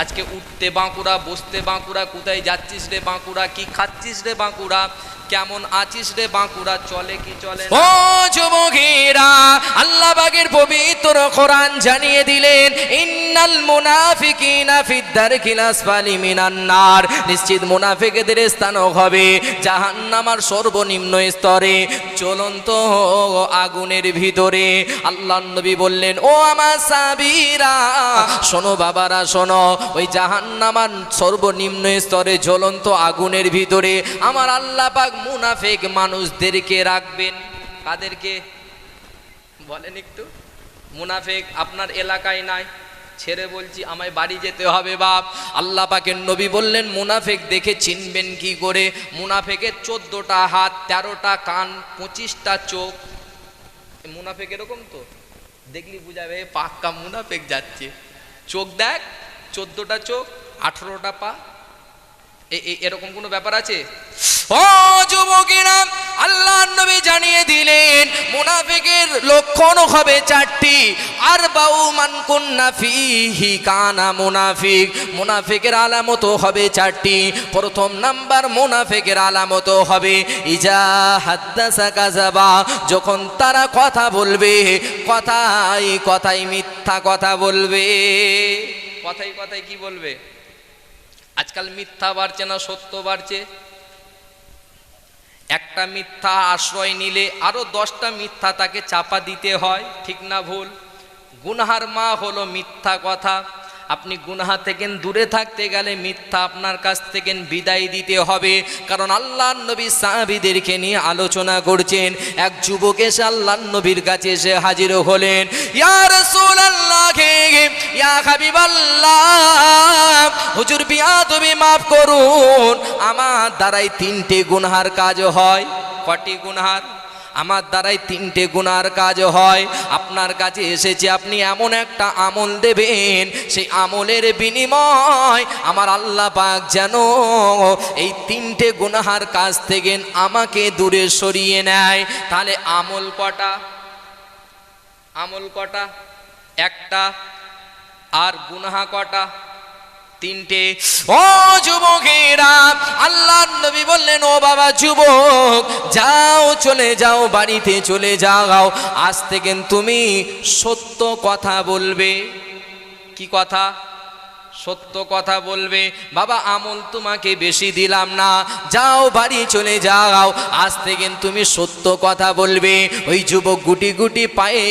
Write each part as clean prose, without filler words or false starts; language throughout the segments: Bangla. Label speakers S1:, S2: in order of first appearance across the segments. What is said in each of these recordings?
S1: আজকে উঠতে বাঁকুড়া, বসতে বাঁকুড়া, কোথায় যাচ্ছিস রে বাঁকুড়া, কি খাচ্ছিস রে বাঁকুড়া, কেমন আছিস রে বাঁকুড়া, চলে কি চলে না?
S2: ও যুবকেরা, আল্লাহ পাকের পবিত্র কোরআন জানিয়ে দিলেন, ইন্নাল মুনাফিকিনা ফিদ দারকিল আসফালি মিনান নার, নিশ্চিত মুনাফিকদের স্থান হবে জাহান্নামের সর্বনিম্ন স্তরে, জ্বলন্ত আগুনের ভিতরে। আল্লাহর নবী বললেন, ও আমার সাহাবীরা শোনো, বাবারা শোনো, ওই জাহান্নামের সর্বনিম্ন স্তরে জ্বলন্ত আগুনের ভিতরে আমার আল্লাহ পাক মুনাফিক মানুষদেরকে রাখবেন। কাদেরকে বলেন একটু? মুনাফিক আপনার এলাকায় নাই, ছেড়ে বলছি আমায় বাড়ি যেতে হবে বাপ। আল্লাহ পাকের নবী বললেন, মুনাফিক দেখে চিনবেন কি করে? মুনাফিকের 14টা হাত, 13টা কান, 25টা চোখ। মুনাফিক এরকম তো দেখলি বুঝাবে পাক্কা মুনাফিক যাচ্ছে। চোখ দেখ, 14টা চোখ, 18টা পা, এরকম কোনো ব্যাপার আছে? ও যুবকেরা, আল্লাহর নবী জানিয়ে দিলেন মুনাফিকের লক্ষণ হবে 4টি। আর বাউ মান কুন্না ফিহি কানা মুনাফিক, মুনাফিকের আলামত হবে 4টি। প্রথম নাম্বার মুনাফিকের আলামত হবে ইজা হাদ্দাসা কাযাবা, যখন তারা কথা বলবে কথায় কথায় মিথ্যা কথা বলবে। কথায় কথায় কি বলবে? আজকাল মিথ্যা বাড়ছে না সত্য বাড়ছে? একটা মিথ্যা আশ্রয় নিলে আরো 10টা মিথ্যা তাকে চাপা দিতে হয়, ঠিক না ভুল? গুনাহার মা হলো মিথ্যা কথা। আপনি গুনাহা থেকে দূরে থাকতে গেলে মিথ্যা আপনার কাছ থেকে বিদায় দিতে হবে। কারণ আল্লাহর নবী সাহাবীদেরকে নিয়ে আলোচনা করছেন। এক যুবক এসে আল্লাহর নবীর কাছে এসে হাজির হলেন, ইয়া রাসূলুল্লাহ, ইয়া হাবিবাল্লাহ, হুজুর বিয়াদবি মাফ করুন, আমার দ্বারাই 3টে গুনাহার কাজ হয়। কটি গুনাহার? আমার দ্বারাই 3টে গুনার কাজ হয়। আপনার কাছে এসেছে, আপনি এমন একটা আমল দেবেন, সেই আমলের বিনিময় আমার আল্লাহ পাক যেন এই 3টে গুনাহার কাজ থেকে আমাকে দূরে সরিয়ে নেয়। তাহলে আমল কটা? আমল কটা? একটা। আর গুনাহা কটা? 3টে। ও যুবকেরা, আল্লাহর নবী বললেন, ও বাবা যুবক, যাও, চলে যাও, বাড়িতে চলে যাও, আজ থেকে তুমি সত্য কথা বলবে। কি কথা? সত্য কথা বলবে। বাবা আমল তোমাকে বেশি দিলাম না, যাও বাড়ি চলে যাও, আজ থেকে তুমি সত্য কথা বলবে। ওই যুবক গুটি গুটি পায়ে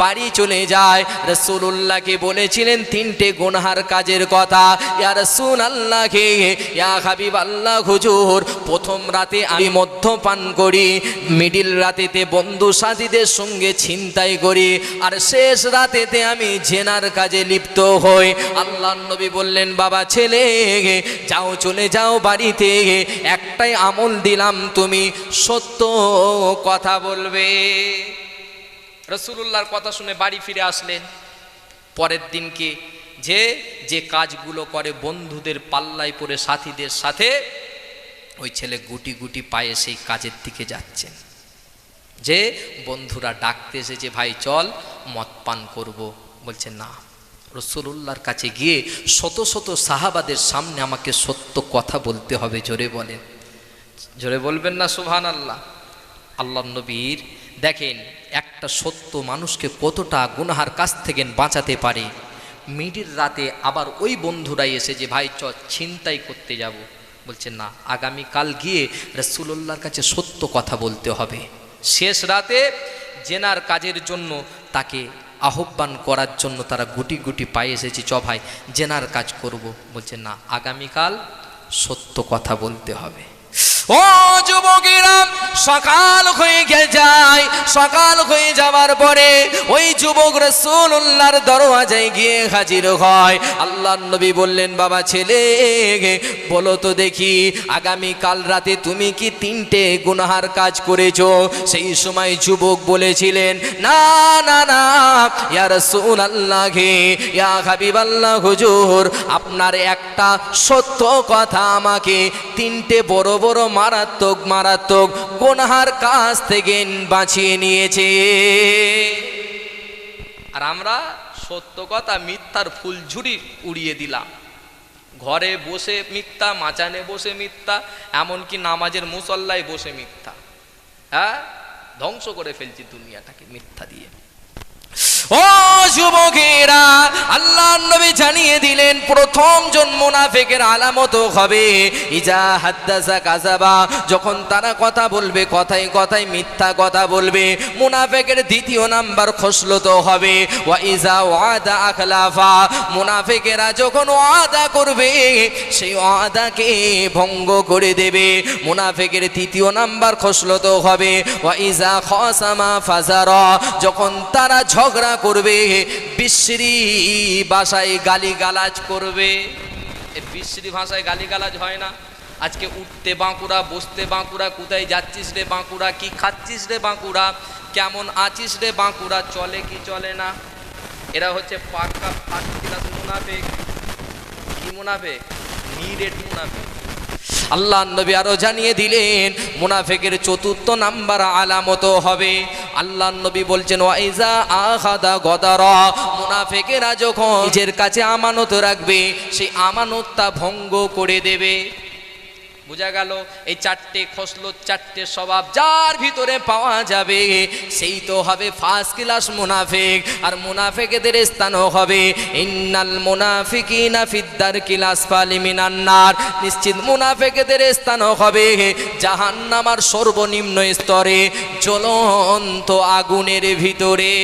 S2: বাড়ি চলে যায়। রাসূলুল্লাহকে বলেছিলেন 3টে গুনাহার কাজের কথা। ইয়া রাসূলুল্লাহকে, ইয়া হাবিবাল্লাহ, হুজুর প্রথম রাতে আমি মদ্যপান করি, মিডিল রাতেতে বন্ধু সাথীদের সঙ্গে ছিনতাই করি, আর শেষ রাতেতে আমি জেনার কাজে লিপ্ত হই। আল্লাহর নবী বললেন, বাবা ছেলে, যাও, চলে যাও বাড়িতে, একটাই আমল দিলাম, তুমি সত্য কথা বলবে। রাসূলুল্লাহর কথা শুনে বাড়ি ফিরে আসলেন। পরের দিনকে যে কাজগুলো করে বন্ধুদের পাল্লায় পড়ে সাথীদের সাথে, ওই ছেলে গুটি গুটি পায়ে সেই কাজের দিকে যাচ্ছেন। যে বন্ধুরা ডাকতে এসেছে, ভাই চল মদ পান করবো, বলছে না। রাসূলুল্লাহর কাছে গিয়ে শত শত সাহাবাদের সামনে আমাকে সত্য কথা বলতে হবে। জোরে বলেন, জোরে বলবেন না সুবহানাল্লাহ? আল্লাহর নবীর দেখেন একটা সত্য মানুষকে কতটা গুনাহার কাছ থেকে বাঁচাতে পারে। মিডিল রাতে আবার ওই বন্ধুরাই এসে যে ভাই চ ছিনতাই করতে যাব, বলছে না, আগামীকাল গিয়ে রাসূলুল্লাহর কাছে সত্য কথা বলতে হবে। শেষ রাতে জেনার কাজের জন্য তাকে আহ্বান করার জন্য তারা গুটি গুটি পায়ে এসেছি, চ ভাই জেনার কাজ করব, বলছে না, আগামীকাল সত্য কথা বলতে হবে। ও যুবকেরা, সকাল হয়ে যায়। সকাল হয়ে যাওয়ার পরে ওই যুবক রাসূলুল্লাহর দরওয়াজায় গিয়ে হাজির হয়। আল্লাহর নবী বললেন, বাবা ছেলে, বলো তো দেখি, আগামী কাল রাতে তুমি কি 3টে গুনাহার কাজ করেছো? সেই সময় যুবক বলেছিলেন, না না না, ইয়া রাসূলুল্লাহ, ইয়া হাবিবাল্লাহ, হুজুর আপনার একটা সত্য কথা আমাকে 3টে বড় বড় মারাত্মক মারাত্মক গুনাহার কাজ থেকে বাঁচিয়ে নিয়েছে। আর আমরা সত্য কথা মিথ্যার ফুলঝুরি উড়িয়ে দিলাম। ঘরে বসে মিথ্যা, মাচানে বসে মিথ্যা, এমনকি নামাজের মুসল্লায় বসে মিথ্যা। হ্যাঁ, ধ্বংস করে ফেলছি দুনিয়াটাকে মিথ্যা দিয়ে। ও যুবকেরা, আল্লাহ নবী জানিয়ে দিলেন প্রথম জন মুনাফিকের আলামত হবে ইজা হাদ্দাসা কাযাবা, যখন তারা কথা বলবে কথায় কথায় মিথ্যা কথা বলবে। মুনাফিকের দ্বিতীয় নাম্বার খসলত হবে ওয়া ইজা ওয়াদা আখলাফা, মুনাফিকেরা যখন ওয়াদা করবে সেই ওয়াদাকে ভঙ্গ করে দেবে। মুনাফিকের তৃতীয় নাম্বার খসলত হবে ওয়া ইজা খাসামা ফাজারা, যখন তারা ঝগড়া করবে বিশ্রী ভাষায় গালিগালাজ করবে। এই বিশ্রী ভাষায় গালিগালাজ হয় না? আজকে উঠতে বাঁকুড়া, বসতে বাঁকুড়া, কোথায় যাচ্ছিস রে বাঁকুড়া, কি খাচ্ছিস রে বাঁকুড়া, কেমন আছিস রে বাঁকুড়া, চলে কি চলে না? এরা হচ্ছে পাক্কা ফার্স্ট ক্লাস মুনাফিক। কি মুনাফিক? নিরেট মুনাফিক। আল্লাহ নবী আরো জানিয়ে দিলেন মুনাফিকের চতুর্থ নাম্বার আলামত হবে, আল্লাহ নবী বলছেন ওয়াইজা আখাদা গদারা, মুনাফিকেরা যখন নিজের কাছে আমানত রাখবে সেই আমানতটা ভঙ্গ করে দেবে। বোঝা গেল? এই চারটে খসলত, চারটে স্বভাব যার ভিতরে পাওয়া যাবে সেই তো হবে ফার্স্ট ক্লাস মুনাফিক। আর মুনাফিকদের স্থানও হবে ইন্নাল মুনাফিকিনা ফিদ্দারকিল আসফালি মিনান নার, নিশ্চিত মুনাফিকদের স্থানও হবে জাহান্নামের সর্বনিম্ন স্তরে, জ্বলন্ত আগুনের ভিতরে।